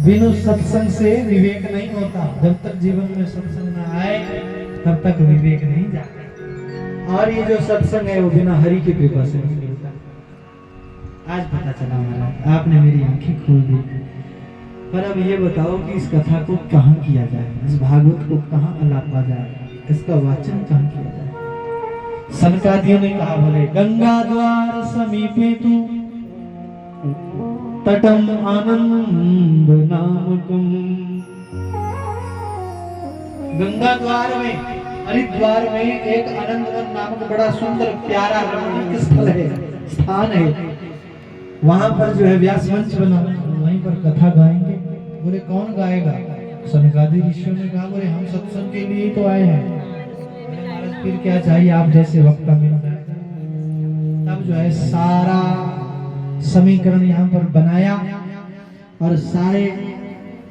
बिनु सत्संग से विवेक नहीं होता। जब तक जीवन में सत्संग न आए तब तक विवेक नहीं जाता। और ये जो सत्संग है वो बिना हरि की कृपा से नहीं मिलता। आज पता चला महाराज, आपने मेरी आंखें खोल दी। पर अब ये बताओ कि इस कथा को कहाँ किया जाए, इस भागवत को कहाँ अलापा जाए, इसका वाचन कहाँ किया जाए। सनकादियों ने कहा बोले गंगा द्वार समीपे तू तटम आनंद नामकम। गंगा द्वार में, हरिद्वार में एक आनंदवन नामक बड़ा सुंदर प्यारा रमणीय स्थल है, स्थान है। वहां पर जो है व्यास मंच बना, वहीं पर कथा गाएंगे। बोले कौन गाएगा? सनकादि ऋषियों ने कहा बोले हम सत्संग के लिए तो आए हैं। महाराज फिर क्या चाहिए, आप जैसे वक्ता मिल जाए। तब जो है सारा समीकरण यहाँ पर बनाया और सारे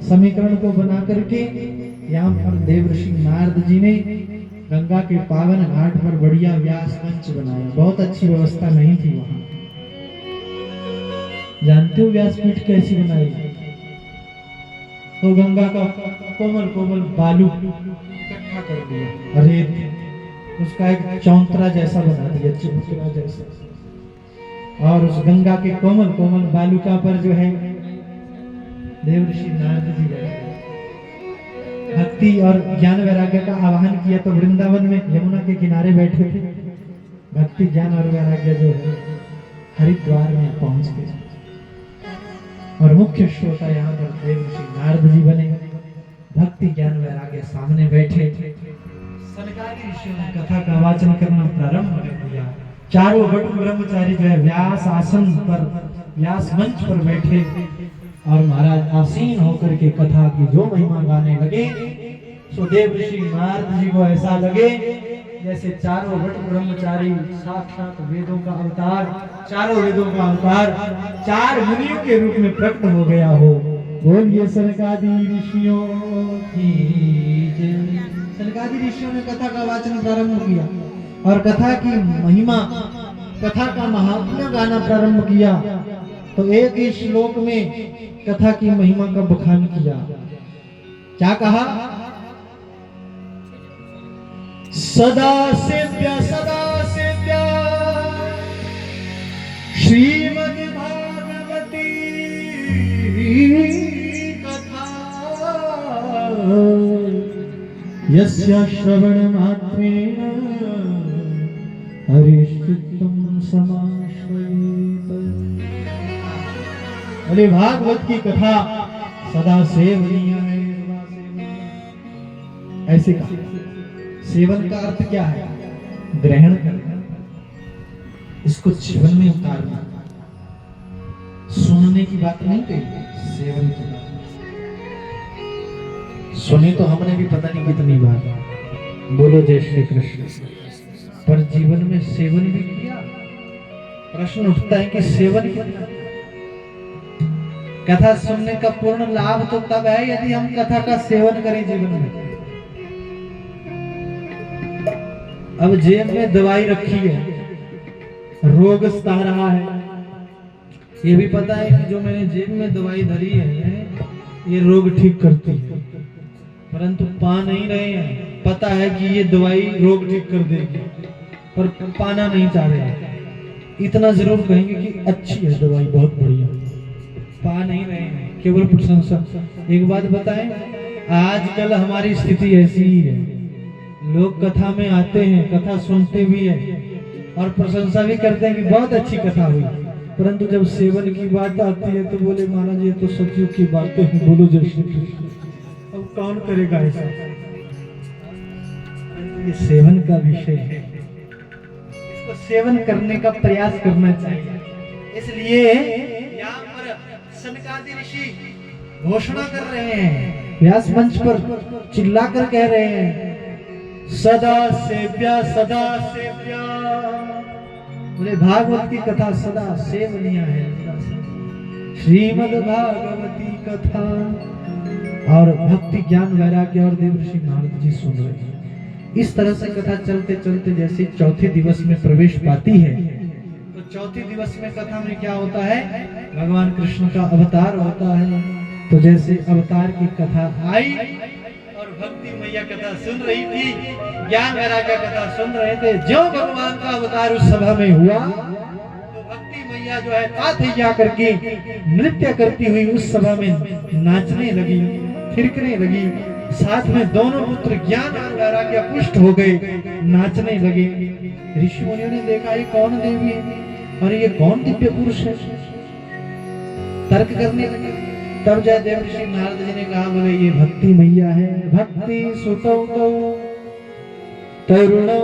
समीकरण को बना करके यहाँ पर देवर्षि नारद जी ने गंगा के पावन घाट पर बढ़िया व्यास मंच बनाया। बहुत अच्छी व्यवस्था नहीं थी वहां। जानते हो व्यासपीठ कैसी बनाई? तो गंगा का कोमल कोमल बालू इकट्ठा कर दिया, रेत, उसका एक चौंतरा जैसा बना दिया, चबूतरा जैसा। और उस गंगा के कोमल कोमल बालुका पर जो है देवर्षि नारद जी बैठे, भक्ति और ज्ञान वैराग्य का आह्वान किया। तो वृंदावन में यमुना के किनारे बैठे थे। भक्ति ज्ञान और वैराग्य जो है हरिद्वार में पहुंच गए और मुख्य श्रोता यहाँ पर देवर्षि नारद जी बने। भक्ति ज्ञान वैराग्य सामने बैठे। सनकादि ऋषियों ने कथा का वाचन करना प्रारंभ कर दिया। चारों बट ब्रह्मचारी जो है व्यास आसन पर, व्यास मंच पर बैठे और महाराज आसीन होकर के कथा की जो महिमा गाने लगे। सो देवर्षि नारद जी को ऐसा लगे जैसे चारों बट ब्रह्मचारी साक्षात वेदों का अवतार, चारों वेदों का अवतार चार मुनियों के रूप में प्रकट हो गया हो। बोलिए सनकादि ऋषियों की जय। सनकादि ऋषियों ने कथा का वाचन प्रारंभ किया और कथा की महिमा, कथा का महात्म्य गाना प्रारंभ किया। तो एक ही श्लोक में कथा की महिमा का बखान किया। क्या कहा? सदा सेव्य श्रीमद् भागवती कथा यस्य श्रवण मात्रेण हरिश्चित्तम समाश्रयेत। अरे भागवत की कथा सदा सेवनीय है। ऐसे कहा। सेवन का अर्थ क्या है? ग्रहण करना, इसको जीवन में उतारना। सुनने की बात नहीं कही, सेवन की बात। सुनी तो हमने भी पता नहीं कितनी बार, बोलो जय श्री कृष्ण, पर जीवन में सेवन भी किया। प्रश्न उठता है कि सेवन कितना? कथा सुनने का पूर्ण लाभ तो तब है यदि हम कथा का सेवन करें जीवन में। अब जेब में दवाई रखी है, रोग सता रहा है, ये भी पता है कि जो मैंने जेब में दवाई धरी है ये रोग ठीक करती है, परंतु पा नहीं रहे हैं। पता है कि ये दवाई रोग ठीक कर देगी, पर पाना नहीं चाह रहे। इतना जरूर कहेंगे कि अच्छी है दवाई, बहुत बढ़िया, पा नहीं रहे हैं, केवल प्रशंसा। एक बात बताएं, आजकल हमारी स्थिति ऐसी ही है। लोग कथा में आते हैं, कथा सुनते भी हैं और प्रशंसा भी करते हैं कि बहुत अच्छी कथा हुई, परंतु जब सेवन की बात आती है तो बोले महाराज ये तो सत्युग की बातें हैं, बोलो जय श्री कृष्ण। अब कौन करेगा ऐसा? ये सेवन का विषय है, इसको सेवन करने का प्रयास करना चाहिए। इसलिए यहाँ पर सनकादि ऋषि घोषणा कर रहे हैं, व्यास मंच पर चिल्लाकर कह रहे हैं सदा सेव्या सदा सेव्या। बोले भागवत की कथा सदा सेवनीय है। श्रीमद् भागवती कथा और भक्ति ज्ञान वैराग्य और देवर्षि नारद जी सुन रहे हैं। इस तरह से कथा चलते चलते जैसे चौथे दिवस में प्रवेश पाती है, तो चौथे दिवस में कथा में क्या होता है? भगवान कृष्ण का अवतार होता है तो जैसे अवतार की कथा आई और भक्ति मैया कथा सुन रही थी, ज्ञान वैराग्य कथा सुन रहे थे, जो भगवान का अवतार उस सभा में हुआ तो भक्ति मैया जो है ताथैया करके नृत्य करती हुई उस सभा में नाचने लगी, थिरकने लगी। साथ में दोनों पुत्र ज्ञान और वैराग्य पुष्ट हो गए, नाचने लगे। ऋषि मुनियों ने देखा ये कौन देवी है और ये कौन दिव्य पुरुष है, तर्क करने लगे। तब जयदेव ऋषि नारद जी ने कहा बोले ये भक्ति मैया है। भक्ति सुतौ तरुणौ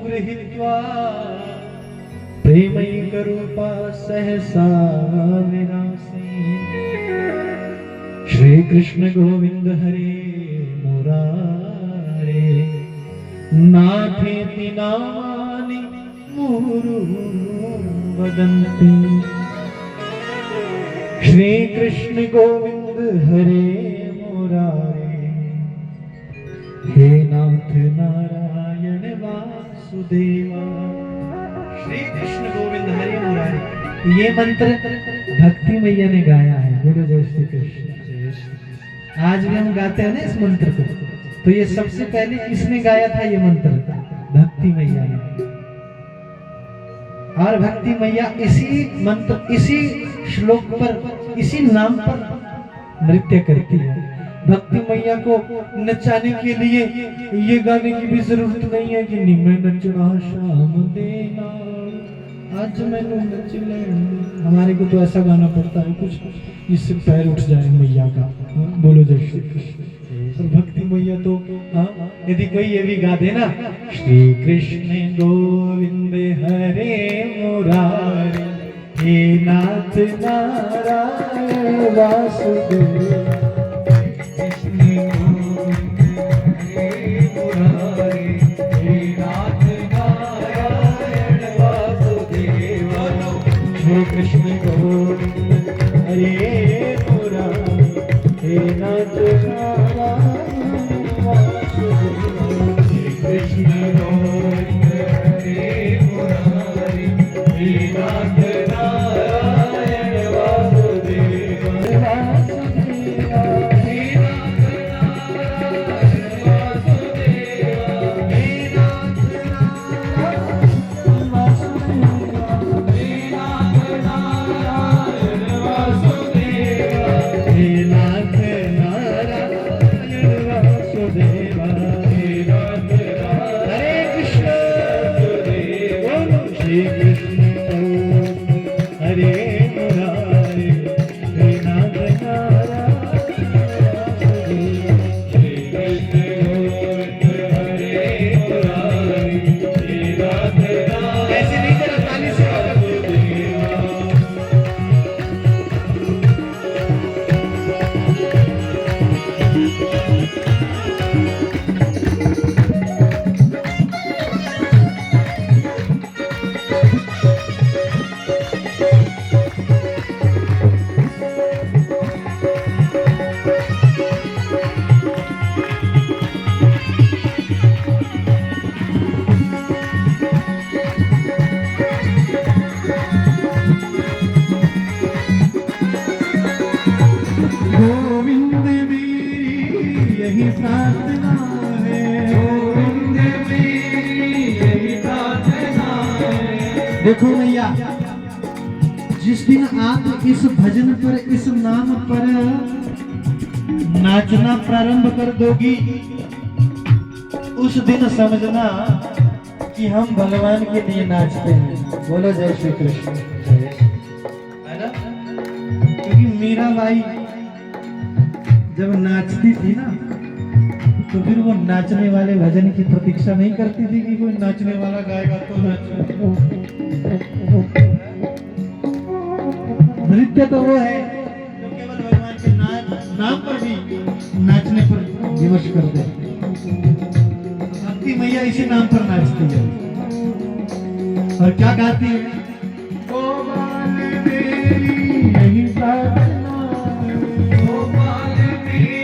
गृहीत्वा प्रेमैक रूपा सहसा विनाशी। श्री कृष्ण गोविंद हरे मुरारे नाथेति नामानि मुहुरु वदन्ति। श्री कृष्ण गोविंद हरे मुरारे हे नाथ नारायण वासुदेवा। श्री कृष्ण गोविंद हरे मुरारे, ये मंत्र भक्ति मैया ने गाया है। बोलो जय श्री कृष्ण। आज भी हम गाते हैं ना इस मंत्र को, तो ये सबसे पहले किसने गाया था ये मंत्र? भक्ति मैया ने। और भक्ति मैया इसी मंत्र, इसी श्लोक पर, इसी नाम पर नृत्य करती है। भक्ति मैया को नचाने के लिए ये गाने की भी जरूरत नहीं है कि मैं नचना शाम देना, आज मैंने नच लेना। हमारे को तो ऐसा गाना पड़ता है कुछ जिससे पैर उठ जाए मैया का। बोलो जय श्री कृष्ण। भक्ति मैया तो यदि कोई ये भी गा देना, श्री कृष्ण गोविंद हरे मुरारे हे नाथ नारायण वासुदेव। कृष्ण गोविंद हरे मुरारे हे नाथ नारायण वासुदेव। श्री कृष्ण गोविंद हरे मुरारे हे नाथ नारायण वासुदेव। श्री कृष्ण गोविंद हरे मुरारे हे नाथ देखो भैया, जिस दिन आप इस भजन पर, इस नाम पर नाचना प्रारंभ कर दोगी, उस दिन समझना कि हम भगवान के लिए नाचते हैं। बोलो जय श्री कृष्ण। है ना? क्योंकि मीराबाई जब नाचती थी ना, तो फिर वो नाचने वाले भजन की प्रतीक्षा नहीं करती थी कि कोई नाचने वाला गाएगा तो नाच। नृत्य तो वो है जो केवल भगवान के नाम पर भी नाचने पर विवश कर दे। भक्ति मैया इसी नाम पर नाचती है और क्या गाती है? गोपाल मेरी यही प्रार्थना, गोपाल मेरी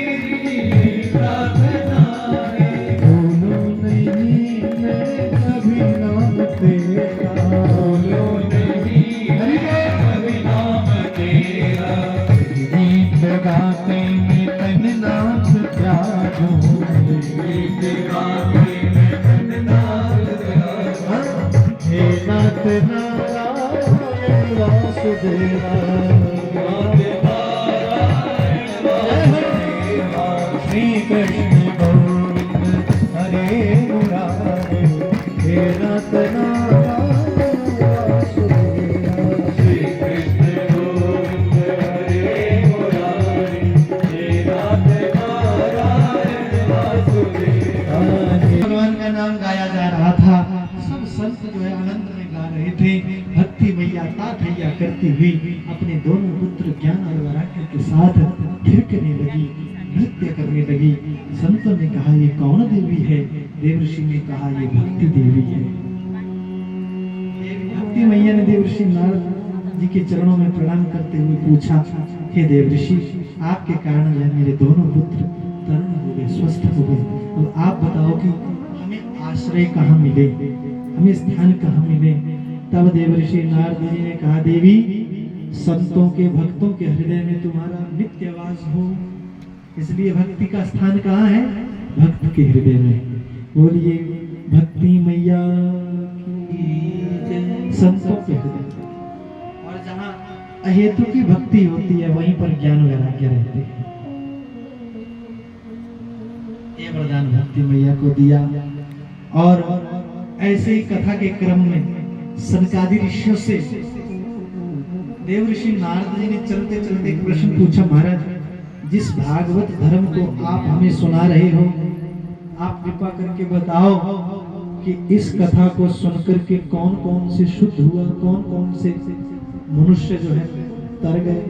यही प्रार्थना है, बोलो नहीं मैं कभी नाम तेरा, बोलो नहीं मैं कभी नाम तेरा। गीत गाते नारायण वासुदेवा, श्री कृष्ण गोविंद हरे मुरारे, हे नाथ नारायण वासुदेवा, श्री कृष्ण गोविंद हरे मुरारे, हे नाथ नारायण वासुदेवा। भगवान का नाम गाया जा रहा था। सब संत जो है आनंद में गा रहे थे। भक्ति मैया ताथैया करती हुई अपने दोनों पुत्र ज्ञान और वैराग्य के साथ थिरकने लगी, नृत्य करने लगी। संतों ने कहा ये कौन देवी है? देवर्षि ने कहा ये भक्ति देवी है। भक्ति मैया ने देवर्षि नारद जी के चरणों में प्रणाम करते हुए पूछा, हे देवर्षि, आपके कारण जो है मेरे दोनों पुत्र तरुण हो गए, स्वस्थ हो गए। अब आप बताओ कि हमें आश्रय कहाँ मिले, हमें स्थान कहाँ मिले? तब देवर्षि नारद जी ने कहा, देवी, संतों के भक्तों के हृदय में तुम्हारा नित्य वास हो, इसलिए भक्ति का स्थान कहाँ है? भक्त के हृदय में। बोलिए भक्ति मैया की जय। संतों के हृदय में। और जहाँ अहेतु की भक्ति होती है वहीं पर ज्ञान वैराग्य रहते हैं। ये वरदान भक्ति मैया को दिया। और ऐसे ही कथा के क्रम में सनकादि ऋषियों से देवर्षि नारद जी ने चलते चलते एक प्रश्न पूछा, महाराज, जिस भागवत धर्म को आप हमें सुना रहे हो, आप कृपा करके बताओ कि इस कथा को सुनकर के कौन कौन से शुद्ध हुआ, कौन कौन से मनुष्य जो है तर गए।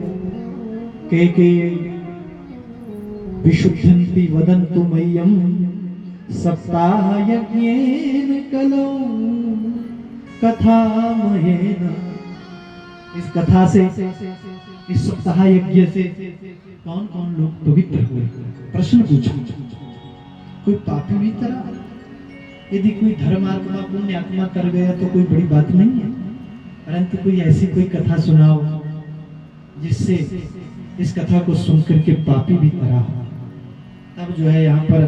के विशुद्धंति वदन्तु मह्यम सप्ताह यज्ञेन कलौ कथामयेन। इस कथा से, इस सप्ताह यज्ञ से कौन कौन लोग पवित्र हुए? प्रश्न पूछा। कोई पापी भी तरा? यदि कोई धर्मात्मा पुण्यात्मा कर गया तो कोई बड़ी बात नहीं है, परंतु कोई ऐसी कोई कथा सुनाओ जिससे इस कथा को सुनकर के पापी भी तरा हो। तब जो है यहाँ पर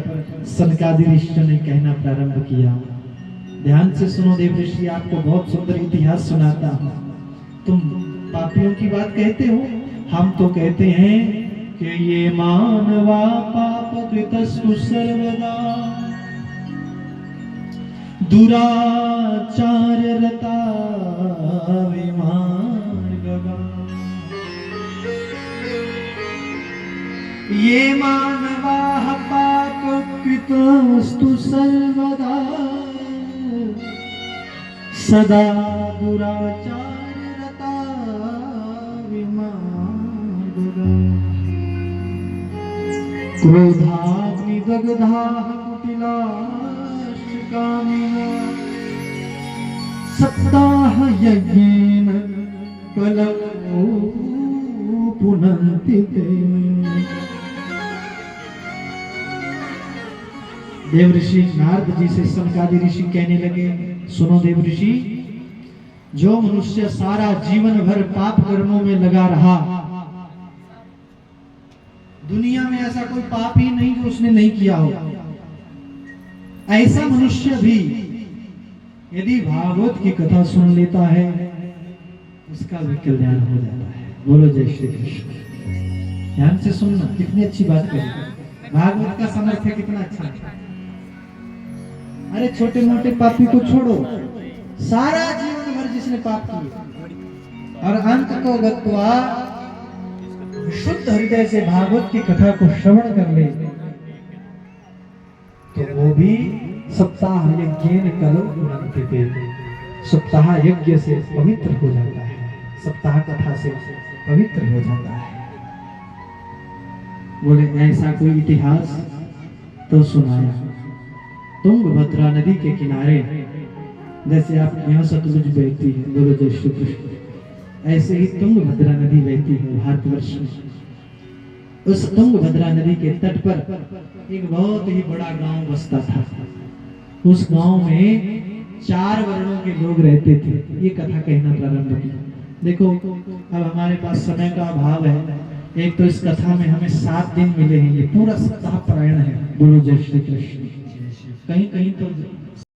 सनकादि ऋषियों ने कहना प्रारंभ किया। ध्यान से सुनो देवर्षि, आपको बहुत सुंदर इतिहास सुनाता हूँ। तुम पापियों की बात कहते हो, हम तो कहते हैं कि ये मानवा पाप कृतस्तु सर्वदा दुराचार रता विमार्गगा। ये मानवा पाप कृतस्तु सर्वदा सदा दुराचार रता विमार्गगा। क्रोधाग्नि दग्धाः कुटिलाश्चकामिना सप्ताह यज्ञेन कलौ पुनन्ति ते। देवर्षि नारद जी से सनकादि ऋषि कहने लगे, सुनो देवर्षि, जो मनुष्य सारा जीवन भर पाप कर्मों में लगा रहा, दुनिया में ऐसा कोई पाप ही नहीं जो उसने नहीं किया हो, ऐसा मनुष्य भी यदि भागवत की कथा सुन लेता है उसका भी कल्याण हो जाता है। बोलो जय श्री कृष्ण। ध्यान से सुनना, कितनी अच्छी बात कही। भागवत का सामर्थ्य कितना अच्छा है। अरे छोटे मोटे पापी को छोड़ो, सारा जीवन भर जिसने पाप किया और अंत को गत्वा शुद्ध हृदय से भागवत की कथा को श्रवण कर ले तो वो भी सप्ताह यज्ञेन कलौ पुनन्ति ते। सप्ताह यज्ञ से पवित्र हो जाता है, सप्ताह कथा से पवित्र हो जाता है। बोले ऐसा कोई इतिहास तो सुनाया। तुंगभद्रा नदी के किनारे, जैसे आप यहाँ सतलुज बहती है, बोलो जय श्री कृष्ण, ऐसे ही तुंगभद्रा नदी बहती है भारतवर्ष में। उस तुंगभद्रा नदी के तट पर एक बहुत ही बड़ा गांव बसता था। उस गांव में 4 वर्णों के लोग रहते थे। ये कथा कहना प्रारंभ किया। देखो अब हमारे पास समय का अभाव है। एक तो इस कथा में हमें 7 दिन मिले हैं, ये पूरा सप्ताह पारायण है। बोलो जय श्री कृष्ण। कहीं कहीं तो